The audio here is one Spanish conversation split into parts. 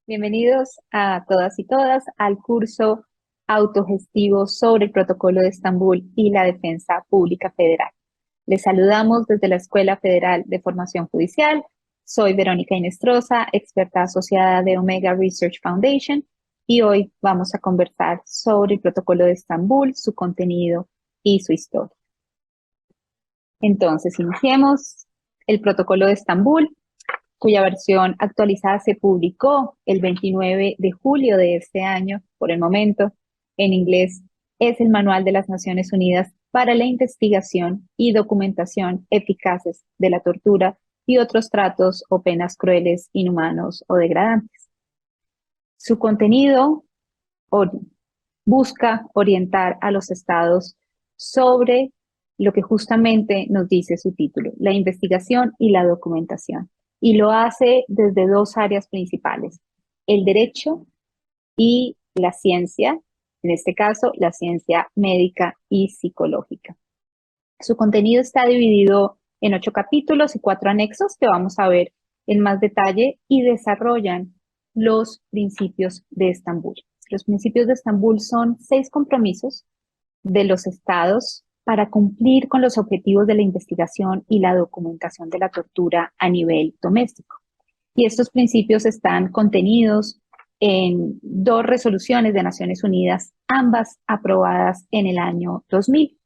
Bienvenidos a todas y todas al curso autogestivo sobre el Protocolo de Estambul y la Defensa Pública Federal. Les saludamos desde la Escuela Federal de Formación Judicial. Soy Verónica Inestrosa, experta asociada de Omega Research Foundation, y hoy vamos a conversar sobre el Protocolo de Estambul, su contenido y su historia. Entonces, iniciemos. El Protocolo de Estambul, cuya versión actualizada se publicó el 29 de julio de este año, por el momento, en inglés, es el Manual de las Naciones Unidas para la investigación y documentación eficaces de la tortura y otros tratos o penas crueles, inhumanos o degradantes. Su contenido busca orientar a los estados sobre lo que justamente nos dice su título, la investigación y la documentación. Y lo hace desde dos áreas principales, el derecho y la ciencia, en este caso la ciencia médica y psicológica. Su contenido está dividido en 8 capítulos y 4 anexos que vamos a ver en más detalle y desarrollan los principios de Estambul. Los principios de Estambul son 6 compromisos de los estados para cumplir con los objetivos de la investigación y la documentación de la tortura a nivel doméstico. Y estos principios están contenidos en 2 resoluciones de Naciones Unidas, ambas aprobadas en el año 2000.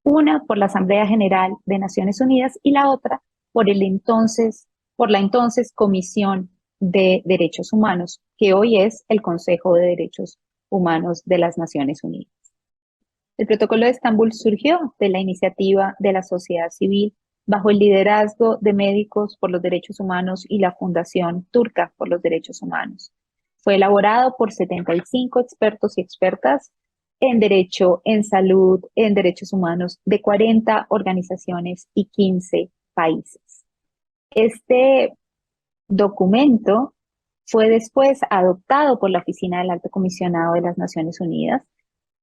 Una por la Asamblea General de Naciones Unidas y la otra por la entonces Comisión de Derechos Humanos, que hoy es el Consejo de Derechos Humanos de las Naciones Unidas. El Protocolo de Estambul surgió de la iniciativa de la sociedad civil bajo el liderazgo de Médicos por los Derechos Humanos y la Fundación Turca por los Derechos Humanos. Fue elaborado por 75 expertos y expertas en derecho, en salud, en derechos humanos de 40 organizaciones y 15 países. Este documento fue después adoptado por la Oficina del Alto Comisionado de las Naciones Unidas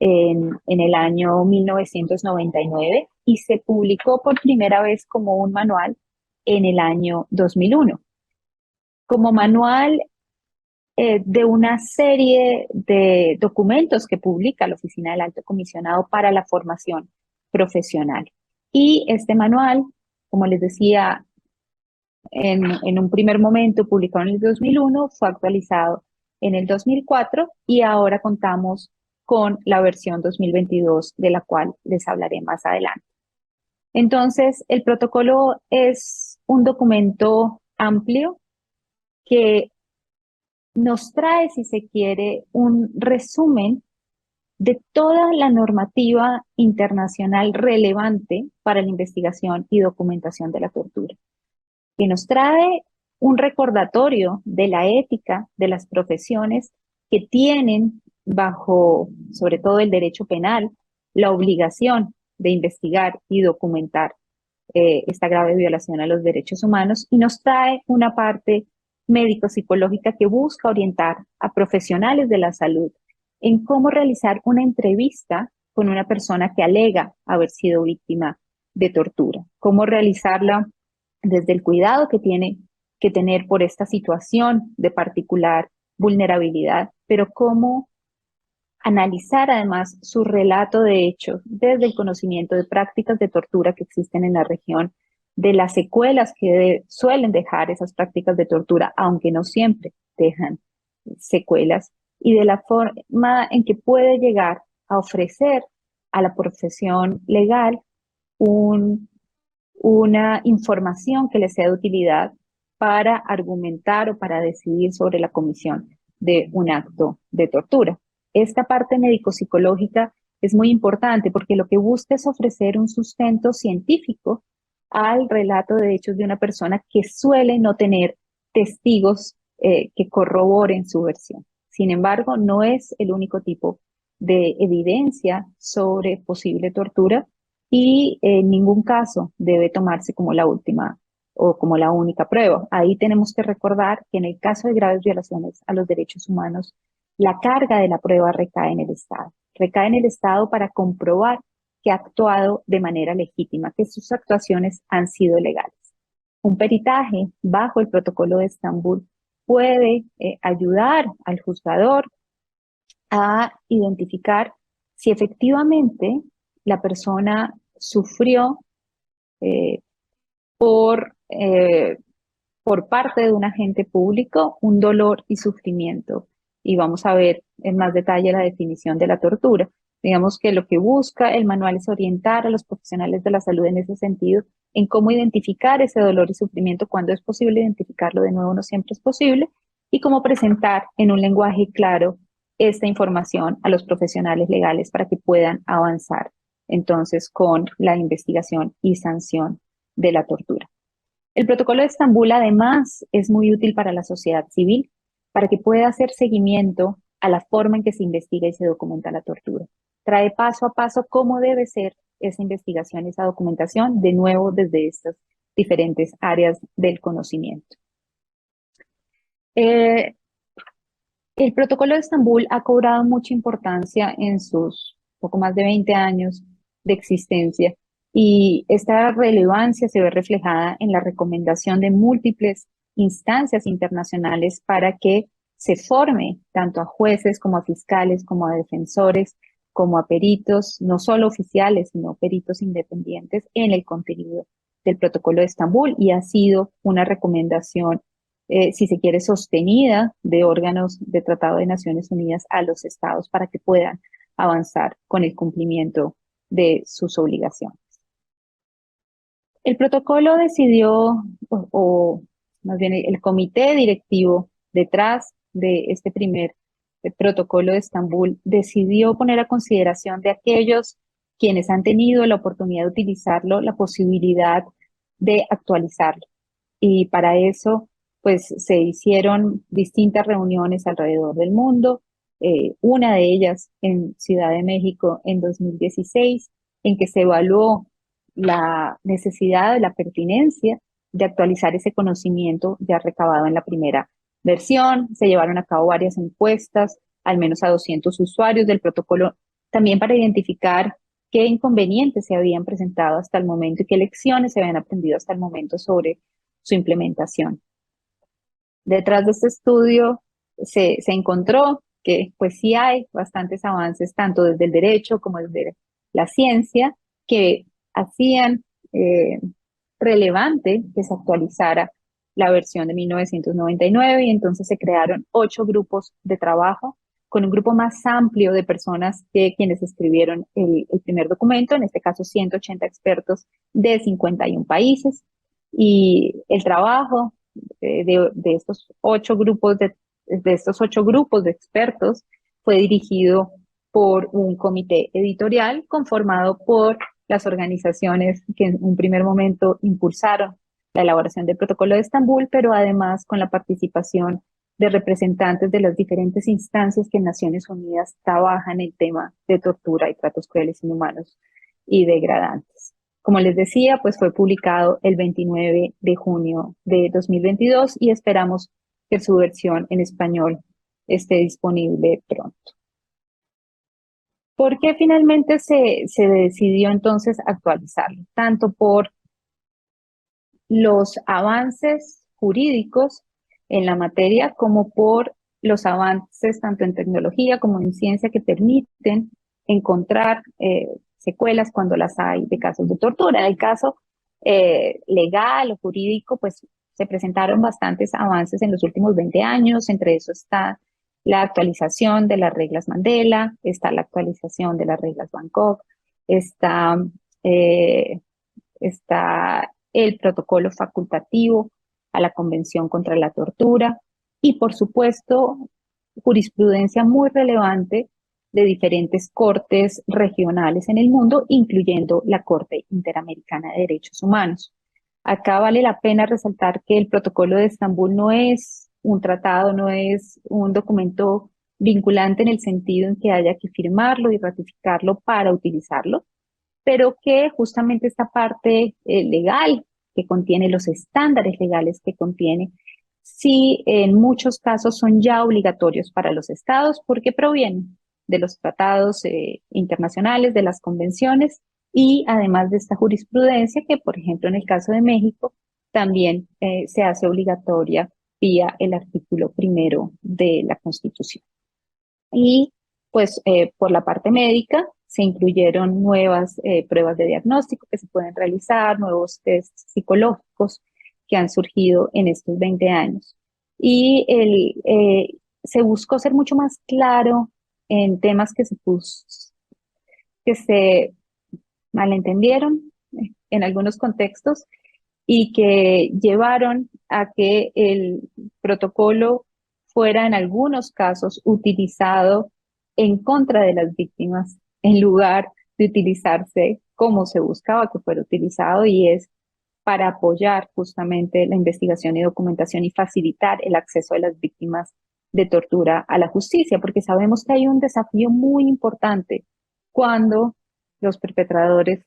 en el año 1999 y se publicó por primera vez como un manual en el año 2001. Como manual de una serie de documentos que publica la Oficina del Alto Comisionado para la Formación Profesional. Y este manual, como les decía, en un primer momento publicado en el 2001, fue actualizado en el 2004 y ahora contamos con la versión 2022, de la cual les hablaré más adelante. Entonces, el protocolo es un documento amplio que nos trae, si se quiere, un resumen de toda la normativa internacional relevante para la investigación y documentación de la tortura, que nos trae un recordatorio de la ética de las profesiones que tienen bajo, sobre todo el derecho penal, la obligación de investigar y documentar esta grave violación a los derechos humanos, y nos trae una parte médico-psicológica que busca orientar a profesionales de la salud en cómo realizar una entrevista con una persona que alega haber sido víctima de tortura, cómo realizarla desde el cuidado que tiene que tener por esta situación de particular vulnerabilidad, pero cómo analizar además su relato de hechos desde el conocimiento de prácticas de tortura que existen en la región, de las secuelas que suelen dejar esas prácticas de tortura, aunque no siempre dejan secuelas, y de la forma en que puede llegar a ofrecer a la profesión legal una información que le sea de utilidad para argumentar o para decidir sobre la comisión de un acto de tortura. Esta parte médico-psicológica es muy importante porque lo que busca es ofrecer un sustento científico al relato de hechos de una persona que suele no tener testigos que corroboren su versión. Sin embargo, no es el único tipo de evidencia sobre posible tortura y en ningún caso debe tomarse como la última o como la única prueba. Ahí tenemos que recordar que en el caso de graves violaciones a los derechos humanos, la carga de la prueba recae en el Estado. Recae en el Estado para comprobar que ha actuado de manera legítima, que sus actuaciones han sido legales. Un peritaje bajo el Protocolo de Estambul puede ayudar al juzgador a identificar si efectivamente la persona sufrió eh, por, eh, por parte de un agente público un dolor y sufrimiento. Y vamos a ver en más detalle la definición de la tortura. Digamos que lo que busca el manual es orientar a los profesionales de la salud en ese sentido, en cómo identificar ese dolor y sufrimiento, cuando es posible identificarlo, de nuevo no siempre es posible, y cómo presentar en un lenguaje claro esta información a los profesionales legales para que puedan avanzar entonces con la investigación y sanción de la tortura. El protocolo de Estambul además es muy útil para la sociedad civil para que pueda hacer seguimiento a la forma en que se investiga y se documenta la tortura. Trae paso a paso cómo debe ser esa investigación y esa documentación, de nuevo desde estas diferentes áreas del conocimiento. Eh, el protocolo de Estambul ha cobrado mucha importancia en sus poco más de 20 años de existencia, y esta relevancia se ve reflejada en la recomendación de múltiples instancias internacionales para que se forme tanto a jueces como a fiscales, como a defensores, como a peritos, no solo oficiales, sino peritos independientes en el contenido del protocolo de Estambul, y ha sido una recomendación, si se quiere, sostenida de órganos de Tratado de Naciones Unidas a los estados para que puedan avanzar con el cumplimiento de sus obligaciones. El protocolo decidió, más bien el comité directivo detrás de este primer protocolo de Estambul, decidió poner a consideración de aquellos quienes han tenido la oportunidad de utilizarlo, la posibilidad de actualizarlo. Y para eso, pues se hicieron distintas reuniones alrededor del mundo, una de ellas en Ciudad de México en 2016, en que se evaluó la necesidad, la pertinencia de actualizar ese conocimiento ya recabado en la primera versión. Se llevaron a cabo varias encuestas, al menos a 200 usuarios del protocolo, también para identificar qué inconvenientes se habían presentado hasta el momento y qué lecciones se habían aprendido hasta el momento sobre su implementación. Detrás de este estudio se encontró que pues sí hay bastantes avances, tanto desde el derecho como desde la ciencia, que hacían relevante que se actualizara la versión de 1999, y entonces se crearon 8 grupos de trabajo con un grupo más amplio de personas que quienes escribieron el primer documento, en este caso 180 expertos de 51 países, y el trabajo de estos 8 grupos de estos 8 grupos de expertos fue dirigido por un comité editorial conformado por las organizaciones que en un primer momento impulsaron la elaboración del protocolo de Estambul, pero además con la participación de representantes de las diferentes instancias que en Naciones Unidas trabajan el tema de tortura y tratos crueles, inhumanos y degradantes. Como les decía, pues fue publicado el 29 de junio de 2022 y esperamos que su versión en español esté disponible pronto. ¿Por qué finalmente se decidió entonces actualizarlo? Tanto por los avances jurídicos en la materia como por los avances tanto en tecnología como en ciencia que permiten encontrar secuelas cuando las hay de casos de tortura. En el caso legal o jurídico, pues se presentaron bastantes avances en los últimos 20 años, entre eso está la actualización de las reglas Mandela, está la actualización de las reglas Bangkok, está, eh, está el protocolo facultativo a la Convención contra la Tortura y, por supuesto, jurisprudencia muy relevante de diferentes cortes regionales en el mundo, incluyendo la Corte Interamericana de Derechos Humanos. Acá vale la pena resaltar que el protocolo de Estambul no es un tratado, no es un documento vinculante en el sentido en que haya que firmarlo y ratificarlo para utilizarlo, pero que justamente esta parte legal que contiene, los estándares legales que contiene, sí en muchos casos son ya obligatorios para los estados porque provienen de los tratados internacionales, de las convenciones, y además de esta jurisprudencia que, por ejemplo, en el caso de México, también se hace obligatoria vía el artículo 1 de la Constitución. Y pues por la parte médica se incluyeron nuevas pruebas de diagnóstico que se pueden realizar, nuevos test psicológicos que han surgido en estos 20 años. Y se buscó ser mucho más claro en temas que se malentendieron en algunos contextos y que llevaron a que el protocolo fuera en algunos casos utilizado en contra de las víctimas en lugar de utilizarse como se buscaba que fuera utilizado, y es para apoyar justamente la investigación y documentación y facilitar el acceso de las víctimas de tortura a la justicia, porque sabemos que hay un desafío muy importante cuando los perpetradores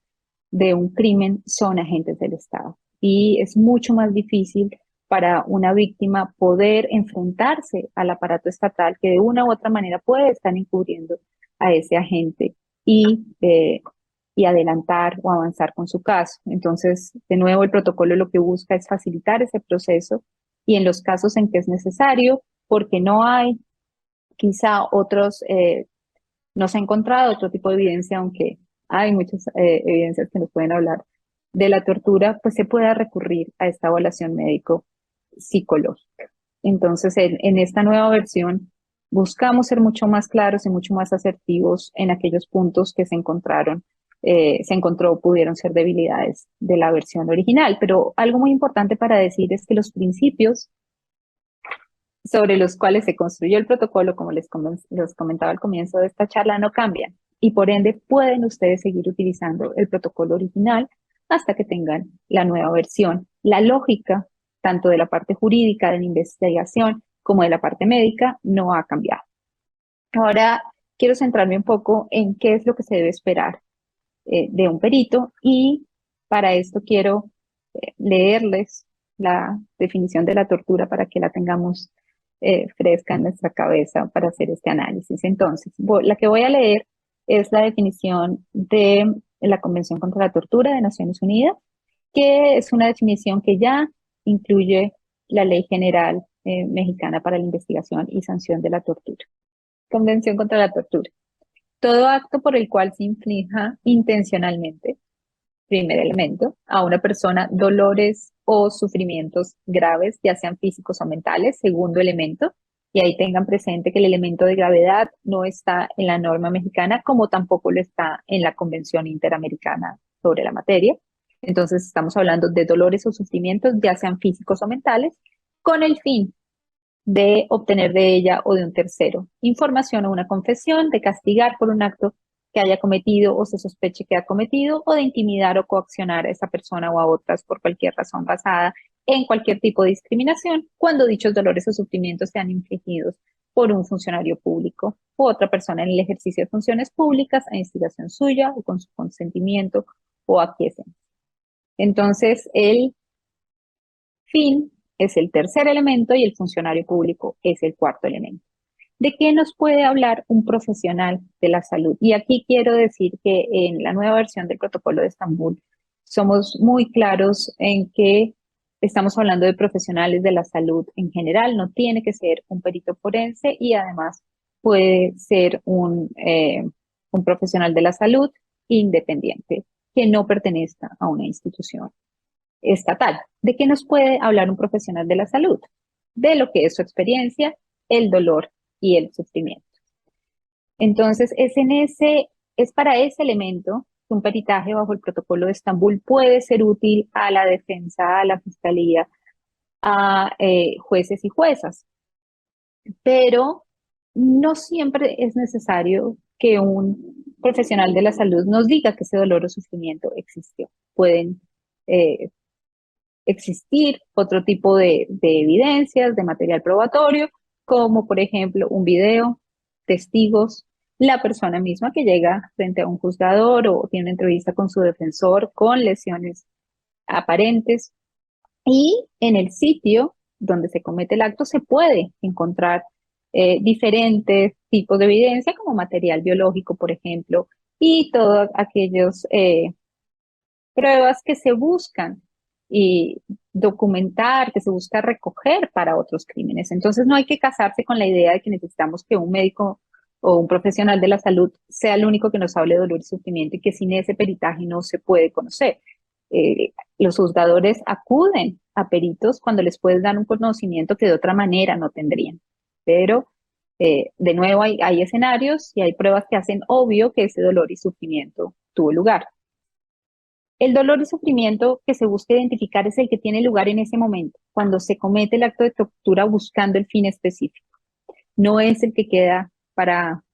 de un crimen son agentes del Estado. Y es mucho más difícil para una víctima poder enfrentarse al aparato estatal que de una u otra manera puede estar encubriendo a ese agente y adelantar o avanzar con su caso. Entonces, de nuevo, el protocolo lo que busca es facilitar ese proceso y en los casos en que es necesario, porque no hay quizá no se ha encontrado otro tipo de evidencia, aunque hay muchas evidencias que nos pueden hablar de la tortura, pues se pueda recurrir a esta evaluación médico-psicológica. Entonces, en esta nueva versión, buscamos ser mucho más claros y mucho más asertivos en aquellos puntos que se encontró pudieron ser debilidades de la versión original. Pero algo muy importante para decir es que los principios sobre los cuales se construyó el protocolo, como les comentaba al comienzo de esta charla, no cambian y por ende pueden ustedes seguir utilizando el protocolo original hasta que tengan la nueva versión. La lógica, tanto de la parte jurídica de la investigación como de la parte médica, no ha cambiado. Ahora quiero centrarme un poco en qué es lo que se debe esperar de un perito, y para esto quiero leerles la definición de la tortura para que la tengamos fresca en nuestra cabeza para hacer este análisis. Entonces, la que voy a leer es la definición de la Convención contra la Tortura de Naciones Unidas, que es una definición que ya incluye la Ley General Mexicana para la Investigación y Sanción de la Tortura. Convención contra la Tortura. Todo acto por el cual se inflija intencionalmente, primer elemento, a una persona dolores o sufrimientos graves, ya sean físicos o mentales, segundo elemento, y ahí tengan presente que el elemento de gravedad no está en la norma mexicana, como tampoco lo está en la Convención Interamericana sobre la materia. Entonces estamos hablando de dolores o sufrimientos, ya sean físicos o mentales, con el fin de obtener de ella o de un tercero información o una confesión, de castigar por un acto que haya cometido o se sospeche que ha cometido, o de intimidar o coaccionar a esa persona o a otras por cualquier razón basada en cualquier tipo de discriminación, cuando dichos dolores o sufrimientos sean infligidos por un funcionario público u otra persona en el ejercicio de funciones públicas a instigación suya o con su consentimiento o aquiescencia. Entonces, el fin es el tercer elemento y el funcionario público es el cuarto elemento. ¿De qué nos puede hablar un profesional de la salud? Y aquí quiero decir que en la nueva versión del Protocolo de Estambul somos muy claros en que estamos hablando de profesionales de la salud en general, no tiene que ser un perito forense, y además puede ser un profesional de la salud independiente que no pertenezca a una institución estatal. ¿De qué nos puede hablar un profesional de la salud? De lo que es su experiencia, el dolor y el sufrimiento. Entonces, es para ese elemento que un peritaje bajo el Protocolo de Estambul puede ser útil a la defensa, a la fiscalía, a jueces y juezas. Pero no siempre es necesario que un profesional de la salud nos diga que ese dolor o sufrimiento existió. Pueden existir otro tipo de evidencias, de material probatorio, como por ejemplo un video, testigos, la persona misma que llega frente a un juzgador o tiene una entrevista con su defensor con lesiones aparentes. Y en el sitio donde se comete el acto se puede encontrar diferentes tipos de evidencia, como material biológico, por ejemplo, y todas aquellas pruebas que se buscan y documentar, que se busca recoger para otros crímenes. Entonces no hay que casarse con la idea de que necesitamos que un médico o un profesional de la salud sea el único que nos hable de dolor y sufrimiento y que sin ese peritaje no se puede conocer. Los juzgadores acuden a peritos cuando les puedes dar un conocimiento que de otra manera no tendrían. Pero, de nuevo, hay escenarios y hay pruebas que hacen obvio que ese dolor y sufrimiento tuvo lugar. El dolor y sufrimiento que se busca identificar es el que tiene lugar en ese momento, cuando se comete el acto de tortura buscando el fin específico. No es el que queda para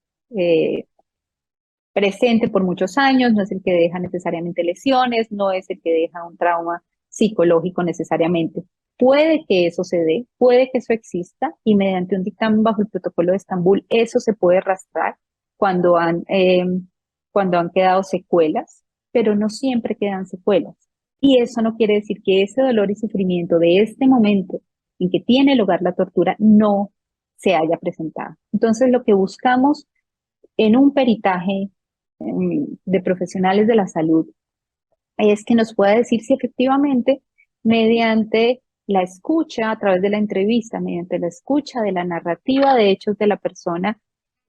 presente por muchos años, no es el que deja necesariamente lesiones, no es el que deja un trauma psicológico necesariamente. Puede que eso se dé, puede que eso exista y mediante un dictamen bajo el protocolo de Estambul eso se puede rastrear cuando cuando han quedado secuelas, pero no siempre quedan secuelas. Y eso no quiere decir que ese dolor y sufrimiento de este momento en que tiene lugar la tortura no se haya presentado. Entonces, lo que buscamos en un peritaje de profesionales de la salud es que nos pueda decir si efectivamente mediante la escucha, a través de la entrevista, mediante la escucha de la narrativa de hechos de la persona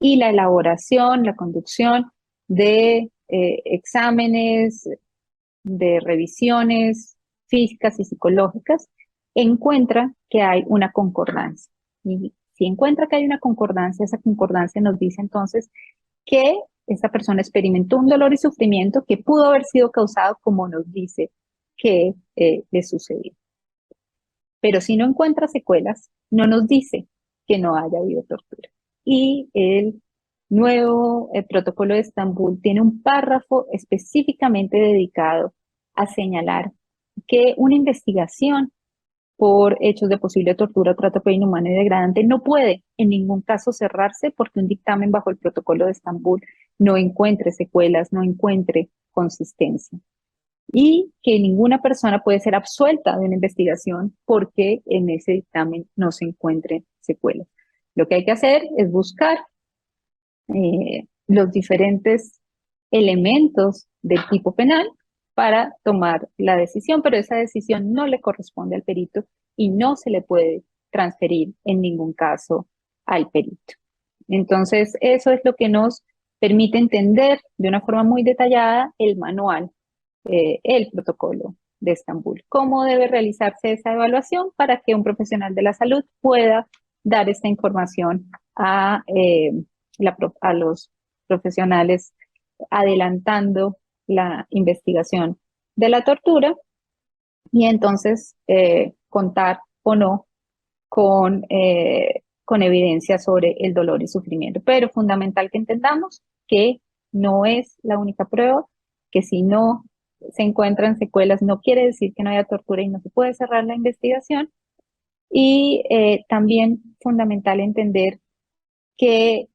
y la elaboración, la conducción de exámenes, de revisiones físicas y psicológicas, encuentra que hay una concordancia. Y si encuentra que hay una concordancia, esa concordancia nos dice entonces que esta persona experimentó un dolor y sufrimiento que pudo haber sido causado como nos dice que le sucedió. Pero si no encuentra secuelas, no nos dice que no haya habido tortura. Y el nuevo protocolo de Estambul tiene un párrafo específicamente dedicado a señalar que una investigación por hechos de posible tortura, trato inhumano y degradante no puede en ningún caso cerrarse porque un dictamen bajo el protocolo de Estambul no encuentre secuelas, no encuentre consistencia. Y que ninguna persona puede ser absuelta de una investigación porque en ese dictamen no se encuentren secuelas. Lo que hay que hacer es buscar los diferentes elementos del tipo penal para tomar la decisión, pero esa decisión no le corresponde al perito y no se le puede transferir en ningún caso al perito. Entonces, eso es lo que nos permite entender de una forma muy detallada el manual, el protocolo de Estambul. ¿Cómo debe realizarse esa evaluación para que un profesional de la salud pueda dar esta información a los profesionales adelantando la investigación de la tortura y entonces contar o no con evidencia sobre el dolor y sufrimiento. Pero fundamental que entendamos que no es la única prueba, que si no se encuentran secuelas no quiere decir que no haya tortura y no se puede cerrar la investigación. Y también fundamental entender que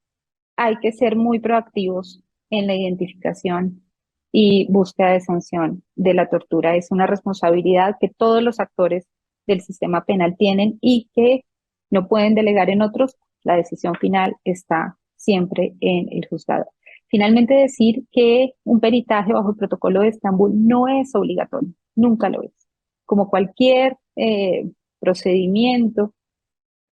hay que ser muy proactivos en la identificación y búsqueda de sanción de la tortura. Es una responsabilidad que todos los actores del sistema penal tienen y que no pueden delegar en otros. La decisión final está siempre en el juzgado. Finalmente, decir que un peritaje bajo el protocolo de Estambul no es obligatorio, nunca lo es. Como cualquier procedimiento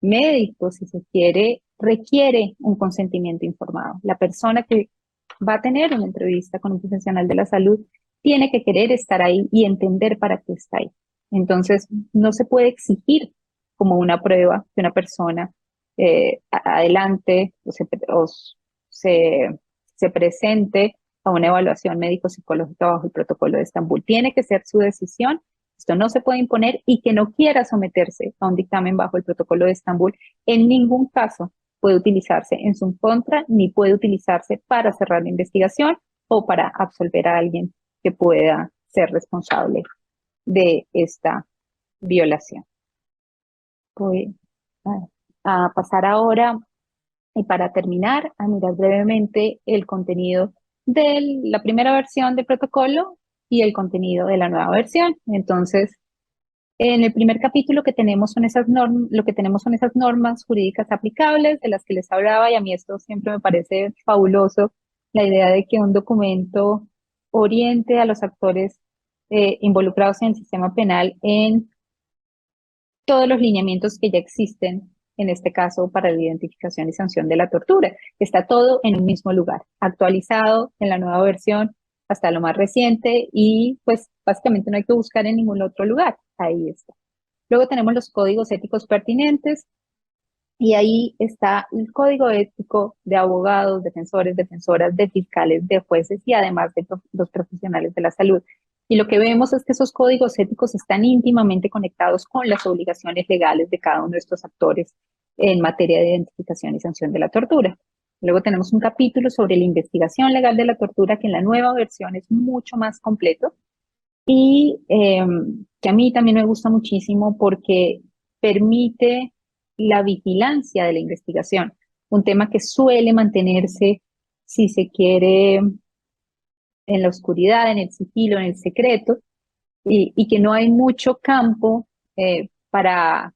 médico, si se quiere, requiere un consentimiento informado. La persona que va a tener una entrevista con un profesional de la salud tiene que querer estar ahí y entender para qué está ahí. Entonces, no se puede exigir como una prueba que una persona adelante se presente a una evaluación médico-psicológica bajo el protocolo de Estambul. Tiene que ser su decisión. Esto no se puede imponer y que no quiera someterse a un dictamen bajo el protocolo de Estambul en ningún caso puede utilizarse en su contra ni puede utilizarse para cerrar la investigación o para absolver a alguien que pueda ser responsable de esta violación. Voy a pasar ahora y para terminar a mirar brevemente el contenido de la primera versión del protocolo y el contenido de la nueva versión. Entonces, en el primer capítulo que tenemos son lo que tenemos son esas normas jurídicas aplicables de las que les hablaba y a mí esto siempre me parece fabuloso, la idea de que un documento oriente a los actores involucrados en el sistema penal en todos los lineamientos que ya existen, en este caso para la identificación y sanción de la tortura. Está todo en un mismo lugar, actualizado en la nueva versión hasta lo más reciente y pues básicamente no hay que buscar en ningún otro lugar. Ahí está. Luego tenemos los códigos éticos pertinentes y ahí está el código ético de abogados, defensores, defensoras, de fiscales, de jueces y además de los profesionales de la salud. Y lo que vemos es que esos códigos éticos están íntimamente conectados con las obligaciones legales de cada uno de estos actores en materia de identificación y sanción de la tortura. Luego tenemos un capítulo sobre la investigación legal de la tortura que en la nueva versión es mucho más completo y que a mí también me gusta muchísimo porque permite la vigilancia de la investigación, un tema que suele mantenerse, si se quiere, en la oscuridad, en el sigilo, en el secreto, y que no hay mucho campo para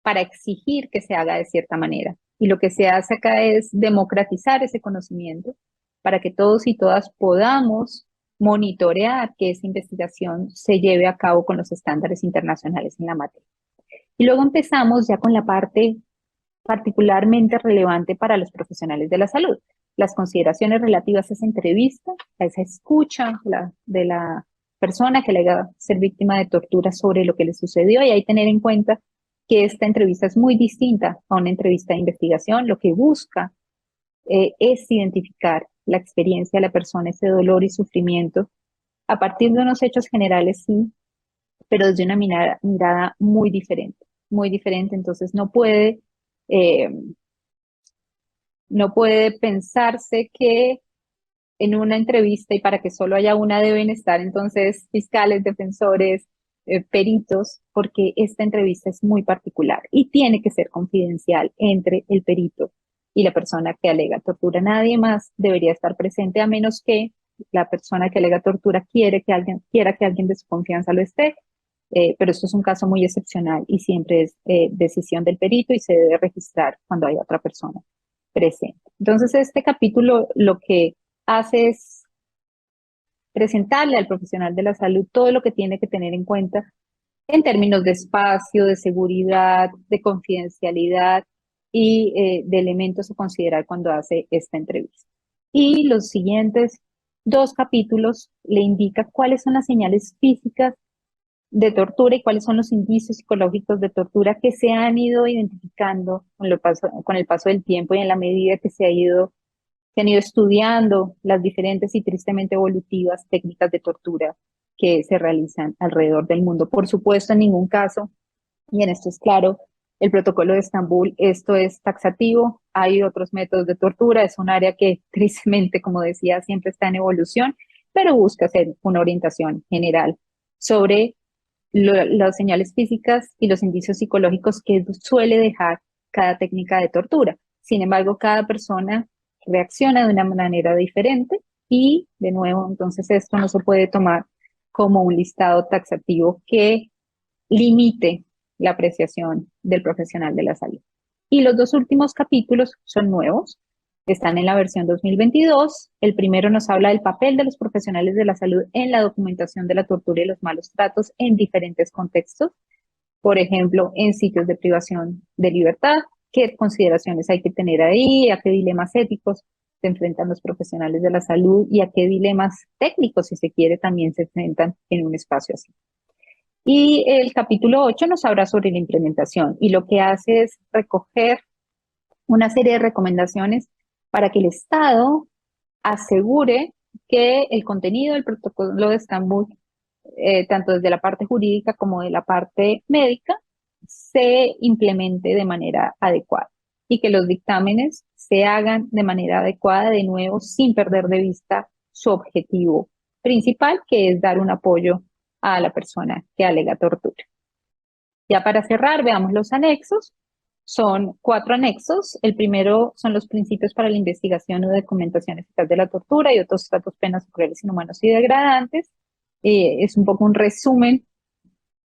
exigir que se haga de cierta manera. Y lo que se hace acá es democratizar ese conocimiento para que todos y todas podamos monitorear que esa investigación se lleve a cabo con los estándares internacionales en la materia. Y luego empezamos ya con la parte particularmente relevante para los profesionales de la salud, las consideraciones relativas a esa entrevista, a esa escucha de la persona que le va a ser víctima de tortura sobre lo que le sucedió y hay que tener en cuenta que esta entrevista es muy distinta a una entrevista de investigación. Lo que busca es identificar la experiencia de la persona, ese dolor y sufrimiento, a partir de unos hechos generales, sí, pero desde una mirada muy diferente, muy diferente. Entonces eh, no puede pensarse que en una entrevista y para que solo haya una deben estar entonces fiscales, defensores, peritos, porque esta entrevista es muy particular y tiene que ser confidencial entre el perito y la persona que alega tortura. Nadie más debería estar presente a menos que la persona que alega tortura quiera que alguien de su confianza lo esté, pero esto es un caso muy excepcional y siempre es decisión del perito y se debe registrar cuando hay otra persona presente. Entonces, este capítulo lo que hace es presentarle al profesional de la salud todo lo que tiene que tener en cuenta en términos de espacio, de seguridad, de confidencialidad y de elementos a considerar cuando hace esta entrevista. Y los siguientes dos capítulos le indica cuáles son las señales físicas de tortura y cuáles son los indicios psicológicos de tortura que se han ido identificando con el paso del tiempo y en la medida que se han ido estudiando las diferentes y tristemente evolutivas técnicas de tortura que se realizan alrededor del mundo. Por supuesto, en ningún caso, y en esto es claro, el protocolo de Estambul, esto es taxativo, hay otros métodos de tortura, es un área que tristemente, como decía, siempre está en evolución, pero busca hacer una orientación general sobre las señales físicas y los indicios psicológicos que suele dejar cada técnica de tortura. Sin embargo, cada persona reacciona de una manera diferente y, de nuevo, entonces esto no se puede tomar como un listado taxativo que limite la apreciación del profesional de la salud. Y los dos últimos capítulos son nuevos, están en la versión 2022. El primero nos habla del papel de los profesionales de la salud en la documentación de la tortura y los malos tratos en diferentes contextos, por ejemplo, en sitios de privación de libertad, qué consideraciones hay que tener ahí, a qué dilemas éticos se enfrentan los profesionales de la salud y a qué dilemas técnicos, si se quiere, también se enfrentan en un espacio así. Y el capítulo 8 nos habla sobre la implementación y lo que hace es recoger una serie de recomendaciones para que el Estado asegure que el contenido del protocolo de Estambul, tanto desde la parte jurídica como de la parte médica, se implemente de manera adecuada y que los dictámenes se hagan de manera adecuada, de nuevo, sin perder de vista su objetivo principal, que es dar un apoyo a la persona que alega tortura. Ya para cerrar, veamos los anexos. Son 4 anexos. El primero son los principios para la investigación o documentación eficaz de la tortura y otros tratos, penas crueles, inhumanos y degradantes. Es un poco un resumen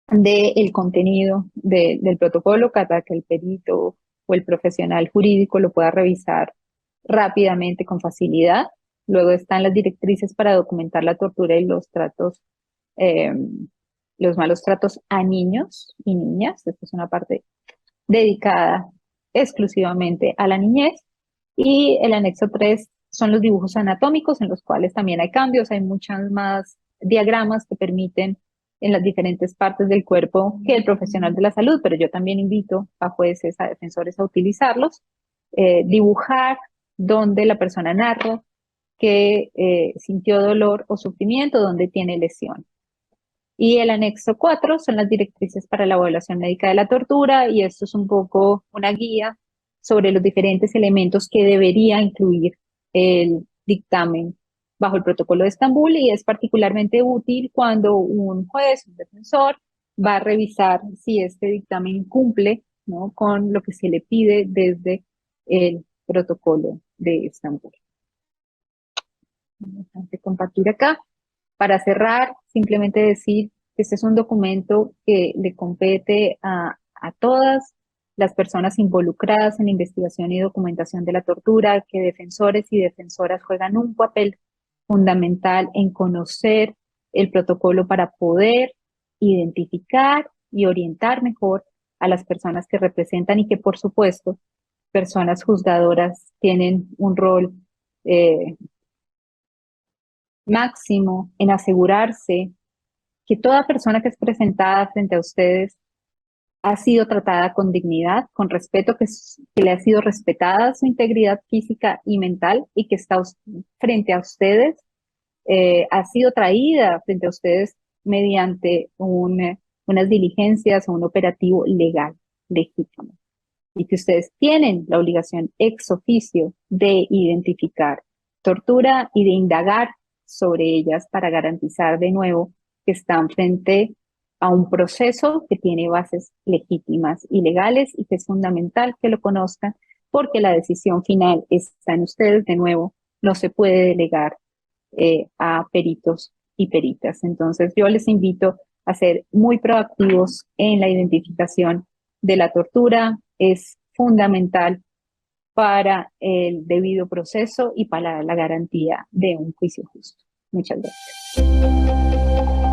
del contenido del protocolo para que el perito o el profesional jurídico lo pueda revisar rápidamente, con facilidad. Luego están las directrices para documentar la tortura y los tratos eh, los malos tratos a niños y niñas. Esta es una parte dedicada exclusivamente a la niñez. Y el anexo 3 son los dibujos anatómicos en los cuales también hay cambios, hay muchas más diagramas que permiten en las diferentes partes del cuerpo que el profesional de la salud, pero yo también invito a jueces, a defensores a utilizarlos, dibujar donde la persona narra que sintió dolor o sufrimiento, donde tiene lesión. Y el anexo 4 son las directrices para la evaluación médica de la tortura, y esto es un poco una guía sobre los diferentes elementos que debería incluir el dictamen bajo el protocolo de Estambul, y es particularmente útil cuando un juez, un defensor, va a revisar si este dictamen cumple, ¿no?, con lo que se le pide desde el protocolo de Estambul. Vamos a compartir acá. Para cerrar, simplemente decir que este es un documento que le compete a todas las personas involucradas en la investigación y documentación de la tortura, que defensores y defensoras juegan un papel fundamental en conocer el protocolo para poder identificar y orientar mejor a las personas que representan, y que, por supuesto, personas juzgadoras tienen un rol máximo en asegurarse que toda persona que es presentada frente a ustedes ha sido tratada con dignidad, con respeto, que le ha sido respetada su integridad física y mental, y que está frente a ustedes, ha sido traída frente a ustedes mediante unas diligencias o un operativo legal, legítimo, y que ustedes tienen la obligación ex oficio de identificar tortura y de indagar sobre ellas para garantizar de nuevo que están frente a un proceso que tiene bases legítimas y legales, y que es fundamental que lo conozcan, porque la decisión final está en ustedes. De nuevo, no se puede delegar a peritos y peritas. Entonces, yo les invito a ser muy proactivos en la identificación de la tortura. Es fundamental para el debido proceso y para la garantía de un juicio justo. Muchas gracias.